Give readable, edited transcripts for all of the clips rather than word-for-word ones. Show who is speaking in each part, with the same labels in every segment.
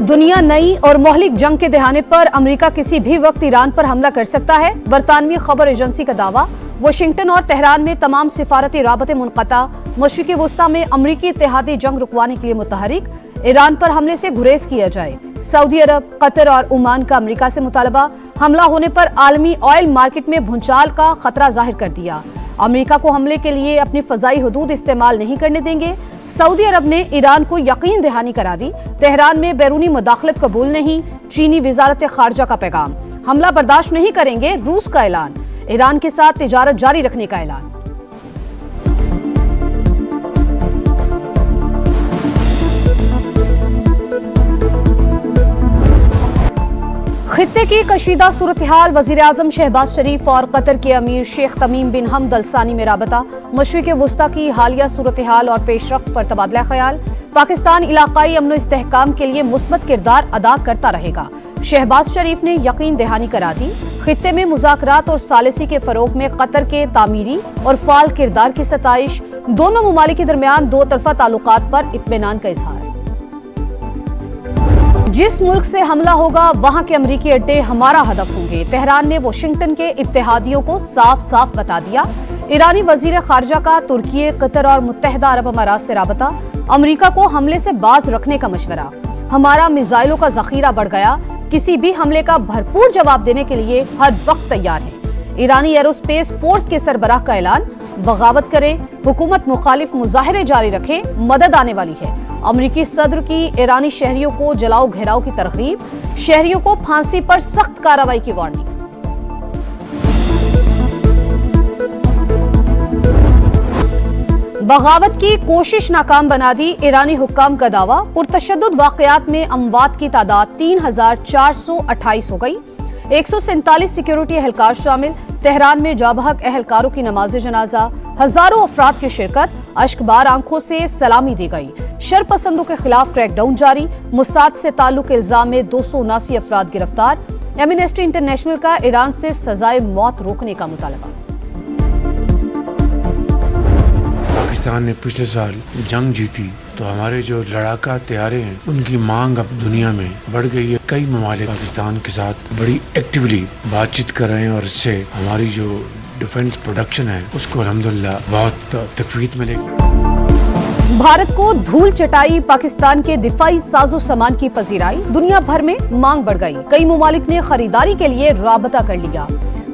Speaker 1: दुनिया नई और मोहलिक जंग के दहाने पर अमेरिका किसी भी वक्त ईरान पर हमला कर सकता है। बरतानवी खबर एजेंसी का दावा। वाशिंगटन और तेहरान में तमाम सिफारती राबते मुनक़ता। मशरिक़ी वस्ता में अमरीकी इत्तेहादी जंग रुकवाने के लिए मुतहरिक। ईरान पर हमले से गुरेज किया जाए। सऊदी अरब, कतर और ओमान का अमरीका से मुतालबा। हमला होने पर आलमी ऑयल मार्केट में भूचाल का खतरा जाहिर कर दिया। अमेरिका को हमले के लिए अपनी फजाई हदूद इस्तेमाल नहीं करने देंगे। सऊदी अरब ने ईरान को यकीन दहानी करा दी। तेहरान में बैरूनी मुदाखलत कबूल नहीं। चीनी वजारत खारजा का पैगाम। हमला बर्दाश्त नहीं करेंगे, रूस का ऐलान। ईरान के साथ तिजारत जारी रखने का ऐलान। खित्ते की कशीदा सूरत हाल। वजीर आजम शहबाज शरीफ और कतर के अमीर शेख तमीम बिन हमद अल सानी में राबता। मशरिक़ वस्ता की हालिया सूरत हाल और पेशरफ्त पर तबादला ख्याल। पाकिस्तान इलाकाई अमन इस्तेहकाम के लिए मुस्बत किरदार अदा करता रहेगा। शहबाज शरीफ ने यकीन दहानी करा दी। खित्ते में मुज़ाकरात और सालिसी के फरोग में कतर के तामीरी और फाल किरदार की सताइश। दोनों ममालिक के दरमियान दो तरफा ताल्लुकात पर इत्मीनान का इजहार। जिस मुल्क से हमला होगा वहां के अमरीकी अड्डे हमारा हदफ होंगे। तेहरान ने वाशिंगटन के इत्तेहादियों को साफ साफ बता दिया। ईरानी वजीर खारजा का तुर्की, कतर और मुत्तहदा अरब अमारात से राबता। अमरीका को हमले से बाज रखने का मशवरा। हमारा मिसाइलों का जखीरा बढ़ गया। किसी भी हमले का भरपूर जवाब देने के लिए हर वक्त तैयार है। ईरानी एरोस्पेस फोर्स के सरबराह का ऐलान। बगावत करें, हुकूमत मुखालिफ मुजाहरे जारी रखें, मदद आने वाली है। अमरीकी सदर की ईरानी शहरियों को जलाओ घेराव की तरगीब। शहरियों को फांसी पर सख्त कार्रवाई की वार्निंग। बगावत की कोशिश नाकाम बना दी। ईरानी हुक्काम का दावा। पुरतशद्दुद वाकयात में अमवात की तादाद 3428 हो गई। 147 सिक्योरिटी एहलकार शामिल। तेहरान में जाबहक एहलकारों की नमाज जनाजा। हजारों अफराद की शिरकत। अश्कबार आंखों से सलामी दी गई। शरपसंदों के खिलाफ क्रैकडाउन जारी। मुसाद से ताल्लुक इल्जाम में 279 अफराद गिरफ्तार। एमनेस्टी इंटरनेशनल का ईरान से सजाए मौत रोकने का मुतालबा।
Speaker 2: पाकिस्तान ने पिछले साल जंग जीती तो हमारे जो लड़ाका तैयारे हैं उनकी मांग अब दुनिया में बढ़ गई है। कई ममालिक पाकिस्तान के साथ बड़ी एक्टिवली बातचीत कर रहे हैं और इससे हमारी जो डिफेंस प्रोडक्शन है उसको अल्हम्दुलिल्लाह बहुत तकवीत मिलेगी।
Speaker 1: भारत को धूल चटाई। पाकिस्तान के दिफाई साजो सामान की पजीराई। दुनिया भर में मांग बढ़ गई। कई ममालिक ने खरीदारी के लिए राबता कर लिया।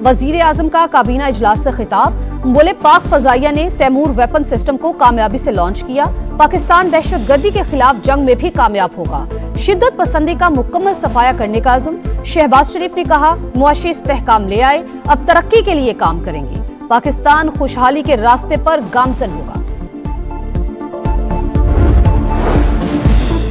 Speaker 1: वजीर आजम का काबीना इजलास से खिताब। बोले पाक फजाइया ने तैमूर वेपन सिस्टम को कामयाबी से लॉन्च किया। पाकिस्तान दहशतगर्दी के खिलाफ जंग में भी कामयाब होगा। शिद्दत पसंदी का मुकम्मल सफाया करने का आज़म। शहबाज शरीफ ने कहा मुआशी इस्तेहकाम ले आए, अब तरक्की के लिए काम करेंगे। पाकिस्तान खुशहाली के रास्ते पर गामजन होगा।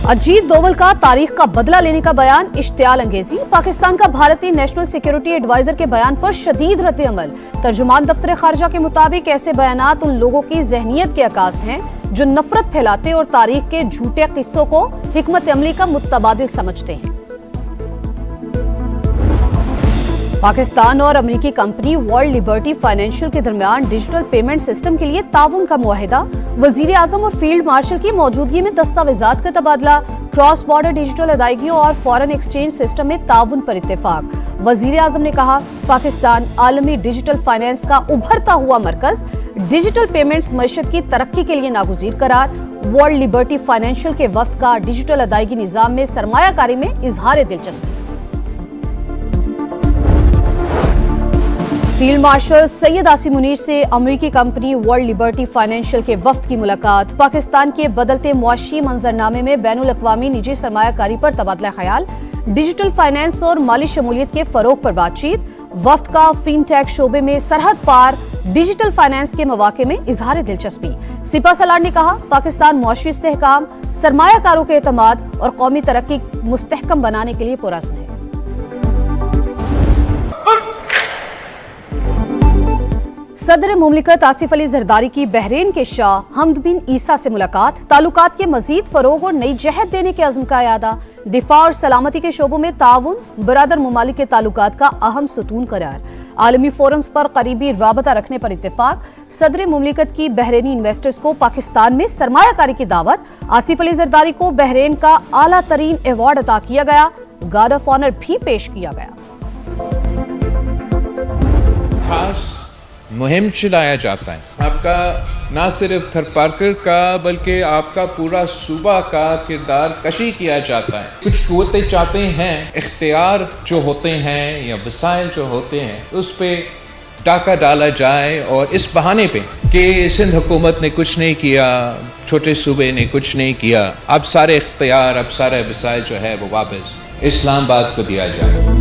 Speaker 1: अजीत दोवल का तारीख का बदला लेने का बयान। इश्तियाल अंगेजी। पाकिस्तान का भारतीय नेशनल सिक्योरिटी एडवाइजर के बयान पर शदीद रद्द अमल। तर्जुमान दफ्तर खारजा के मुताबिक ऐसे बयानात उन लोगों की जहनियत के अकास हैं जो नफरत फैलाते और तारीख के झूठे किस्सों को हिकमत अमली का मुतबादिल समझते हैं। पाकिस्तान और अमेरिकी कंपनी वर्ल्ड लिबर्टी फाइनेंशियल के दरमियान डिजिटल पेमेंट सिस्टम के लिए ताउन का मुआहिदा। वजीर आजम और फील्ड मार्शल की मौजूदगी में दस्तावेजात का तबादला। क्रॉस बॉर्डर डिजिटल अदायगियों और फॉरेन एक्सचेंज सिस्टम में ताउन पर इत्तेफाक। वजीर आजम ने कहा पाकिस्तान आलमी डिजिटल फाइनेंस का उभरता हुआ मरकज। डिजिटल पेमेंट्स मईशत की तरक्की के लिए नागुज़ीर करार। वर्ल्ड लिबर्टी फाइनेंशियल के वफ्द का डिजिटल अदायगी निज़ाम में सरमायाकारी में इजहार दिलचस्पी। फील्ड मार्शल सैयद आसिम मुनीर से अमेरिकी कंपनी वर्ल्ड लिबर्टी फाइनेंशियल के वफ्द की मुलाकात। पाकिस्तान के बदलते मुआशी मंजरनामे में बैनुल अक़वामी निजी सरमायाकारी पर तबादला ख्याल। डिजिटल फाइनेंस और माली शमूलियत के फरोग पर बातचीत। वफ्द का फिनटेक शोबे में सरहद पार डिजिटल फाइनेंस के मौके में इजहार दिलचस्पी। सिपा सलार ने कहा पाकिस्तान मुआशी इस्तेहकाम, सरमायाकारों के एतमाद और कौमी तरक्की मुस्तहकम बनाने के लिए पुरअज़्म है। सदर मुमलिकत आसिफ अली जरदारी की बहरीन के शाह हमद बिन ईसा से मुलाकात। ताल्लुकात के मजीद फरोग और नई जहत देने के अज़्म का यादा। दिफा और सलामती के शोबों में ताउन बरादर ममालिक के ताल्लुकात का अहम सुतून करार। आलमी फोरम्स पर करीबी राबता रखने पर इत्तेफाक। सदर मुमलिकत की बहरीनी इन्वेस्टर्स को पाकिस्तान में सरमायाकारी की दावत। आसिफ अली जरदारी को बहरेन का आला तरीन अवार्ड अता किया गया। गार्ड ऑफ ऑनर भी पेश किया गया।
Speaker 3: खास मुहिम चलाया जाता है आपका, ना सिर्फ थरपारकर का बल्कि आपका पूरा सूबा का किरदार कशी किया जाता है। कुछ कुव्वतें चाहते हैं इख्तियार जो होते हैं या वसाइल जो होते हैं उस पे टाका डाला जाए और इस बहाने पे कि सिंध हुकूमत ने कुछ नहीं किया, छोटे सूबे ने कुछ नहीं किया, अब सारे इख्तियार अब सारे वसाइल जो है वो वापस इस्लामाबाद को दिया जाए।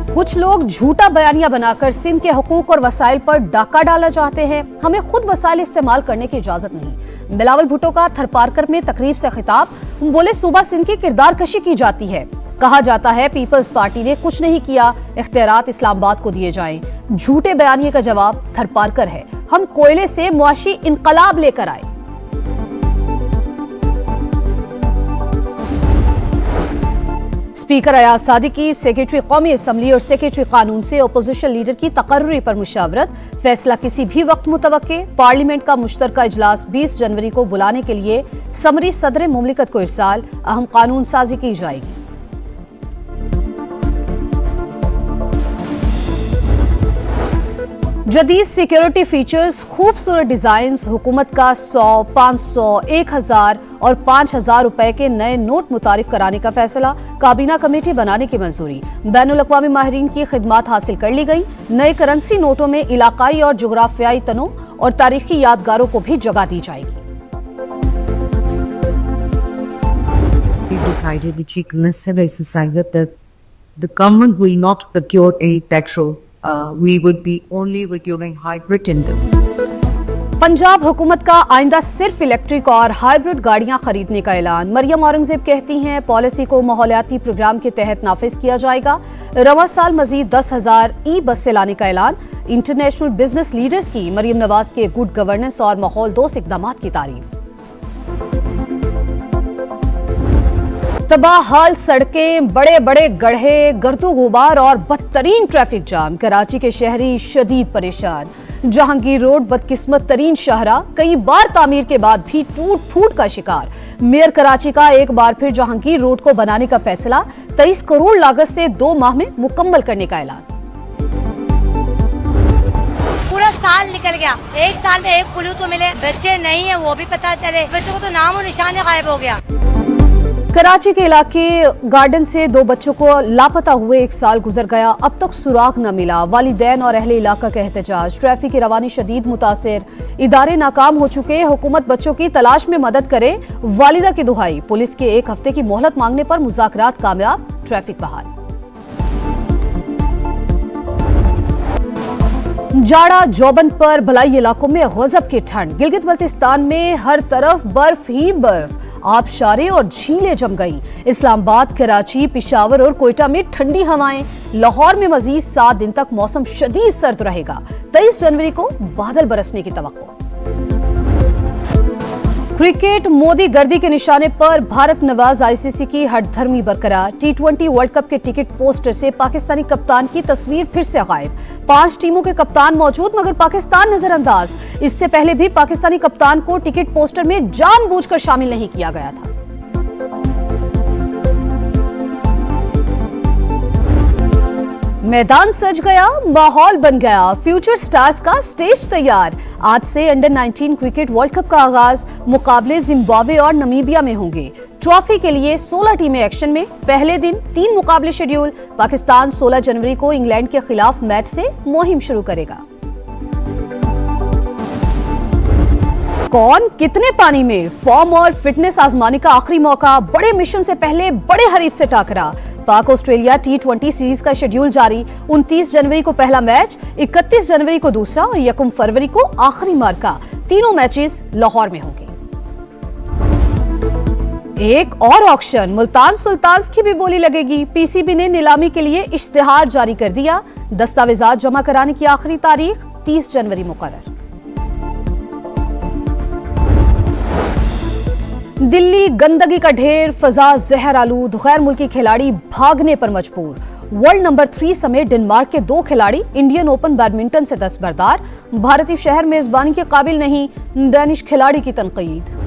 Speaker 1: कुछ लोग झूठा बयानिया बनाकर सिंध के हुकूक और वसाइल पर डाका डालना चाहते हैं। हमें खुद वसाइल इस्तेमाल करने की इजाजत नहीं। बिलावल भुट्टो का थरपारकर में तकरीब से खिताब। बोले सूबा सिंध की किरदार कशी की जाती है। कहा जाता है पीपल्स पार्टी ने कुछ नहीं किया, इख्तियारात इस्लामाबाद को दिए जाएं। झूठे बयानिए का जवाब थरपारकर है। हम कोयले से मुआशी इनकलाब लेकर आए। स्पीकर अयाज सादिकी, सेक्रेटरी कौमी असम्बली और सेक्रेटरी कानून से अपोजिशन लीडर की तकर्री पर मुशावरत। फैसला किसी भी वक्त मुतवक्के। पार्लियामेंट का मुश्तरका इजलास 20 जनवरी को बुलाने के लिए समरी सदर मुमलिकत को इरसाल। अहम कानून साजी की जाएगी। जदीद सिक्योरिटी फीचर्स, खूबसूरत डिजाइन्स, हुकूमत का 100, 500, 1000 और 5000 रुपए के नए नोट मुतारिफ कराने का फैसला। काबीना कमेटी बनाने की मंजूरी। बैनुल अक़वामी माहिरीन की खिदमात हासिल कर ली गई। नए करेंसी नोटों में इलाकाई और जोग्राफियाई तनो और तारीखी यादगारों को भी जगह दी जाएगी।
Speaker 4: Decided the Chief Minister has decided that the government will not procure any petrol. We would be only procuring hybrid in them.
Speaker 1: Punjab हुकूमत का आइंदा सिर्फ इलेक्ट्रिक और हाइब्रिड गाड़ियां खरीदने का ऐलान। मरियम औरंगजेब कहती हैं पॉलिसी को माहौलियाती प्रोग्राम के तहत नाफिज किया जाएगा। रवा साल मजीद 10,000 ई बस से लाने का ऐलान। इंटरनेशनल बिजनेस लीडर्स की मरियम नवाज के गुड गवर्नेंस और माहौल दोस्त इकदाम की तारीफ। तबाह हाल सड़कें, बड़े बड़े गड्ढे, गर्दो गुबार और बदतरीन ट्रैफिक जाम। कराची के शहरी शदीद परेशान। जहांगीर रोड बदकिस्मत तरीन शाहरा कई बार तामीर के बाद भी टूट फूट का शिकार। मेयर कराची का एक बार फिर जहांगीर रोड को बनाने का फैसला। 23 करोड़ लागत से 2 माह में मुकम्मल करने का ऐलान।
Speaker 5: पूरा साल निकल गया, एक साल में एक पुलू तो मिले, बच्चे नहीं है वो भी पता चले, बच्चों को तो नाम और निशान गायब हो गया।
Speaker 1: कराची के इलाके गार्डन से 2 बच्चों को लापता हुए 1 साल गुजर गया, अब तक सुराग न मिला। वालिदैन और अहले इलाका का एहतजाज। ट्रैफिक की रवानी शदीद मुतासिर, इदारे नाकाम हो चुके, हुकूमत बच्चों की तलाश में मदद करे, वालिदा की दुहाई। पुलिस के 1 हफ्ते की मोहलत मांगने पर मुज़ाकरात कामयाब, ट्रैफिक बहाल। जाड़ा जोबन पर भलाई इलाकों में गजब की ठंड। गिलगित बल्तिस्तान में हर तरफ बर्फ ही बर्फ, आबशारें और झीलें जम गईं। इस्लामाबाद, कराची, पेशावर और कोयटा में ठंडी हवाएं। लाहौर में मजीद 7 दिन तक मौसम शदीद सर्द रहेगा। 23 जनवरी को बादल बरसने की तवक्को। क्रिकेट, मोदी गर्दी के निशाने पर भारत नवाज आईसीसी की हठधर्मी बरकरार। T20 वर्ल्ड कप के टिकट पोस्टर से पाकिस्तानी कप्तान की तस्वीर फिर से गायब। 5 टीमों के कप्तान मौजूद मगर पाकिस्तान नजरअंदाज। इससे पहले भी पाकिस्तानी कप्तान को टिकट पोस्टर में जानबूझकर शामिल नहीं किया गया था। मैदान सज गया, माहौल बन गया। फ्यूचर स्टार्स का स्टेज तैयार। आज से अंडर 19 क्रिकेट वर्ल्ड कप का आगाज। मुकाबले जिम्बाब्वे और नमीबिया में होंगे। ट्रॉफी के लिए 16 टीमें एक्शन में। पहले दिन 3 मुकाबले शेड्यूल। पाकिस्तान 16 जनवरी को इंग्लैंड के खिलाफ मैच से मुहिम शुरू करेगा। कौन कितने पानी में, फॉर्म और फिटनेस आजमाने का आखिरी मौका। बड़े मिशन से पहले बड़े हरीफ से टाकरा। पाक ऑस्ट्रेलिया T20 सीरीज का शेड्यूल जारी। 29 जनवरी को पहला मैच, 31 जनवरी को दूसरा और 1 फरवरी को आखिरी मार्का। तीनों मैचेस लाहौर में होंगे। एक और ऑक्शन, मुल्तान सुल्तान्स की भी बोली लगेगी। पीसीबी ने नीलामी के लिए इश्तिहार जारी कर दिया। दस्तावेजात जमा कराने की आखिरी तारीख 30 जनवरी मुकर्रर। दिल्ली गंदगी का ढेर, फजा जहर आलूद, गैर मुल्की खिलाड़ी भागने पर मजबूर। वर्ल्ड नंबर 3 समेत डेनमार्क के 2 खिलाड़ी इंडियन ओपन बैडमिंटन से दस्तबरदार। भारतीय शहर मेजबानी के काबिल नहीं, डेनिश खिलाड़ी की तनकीद।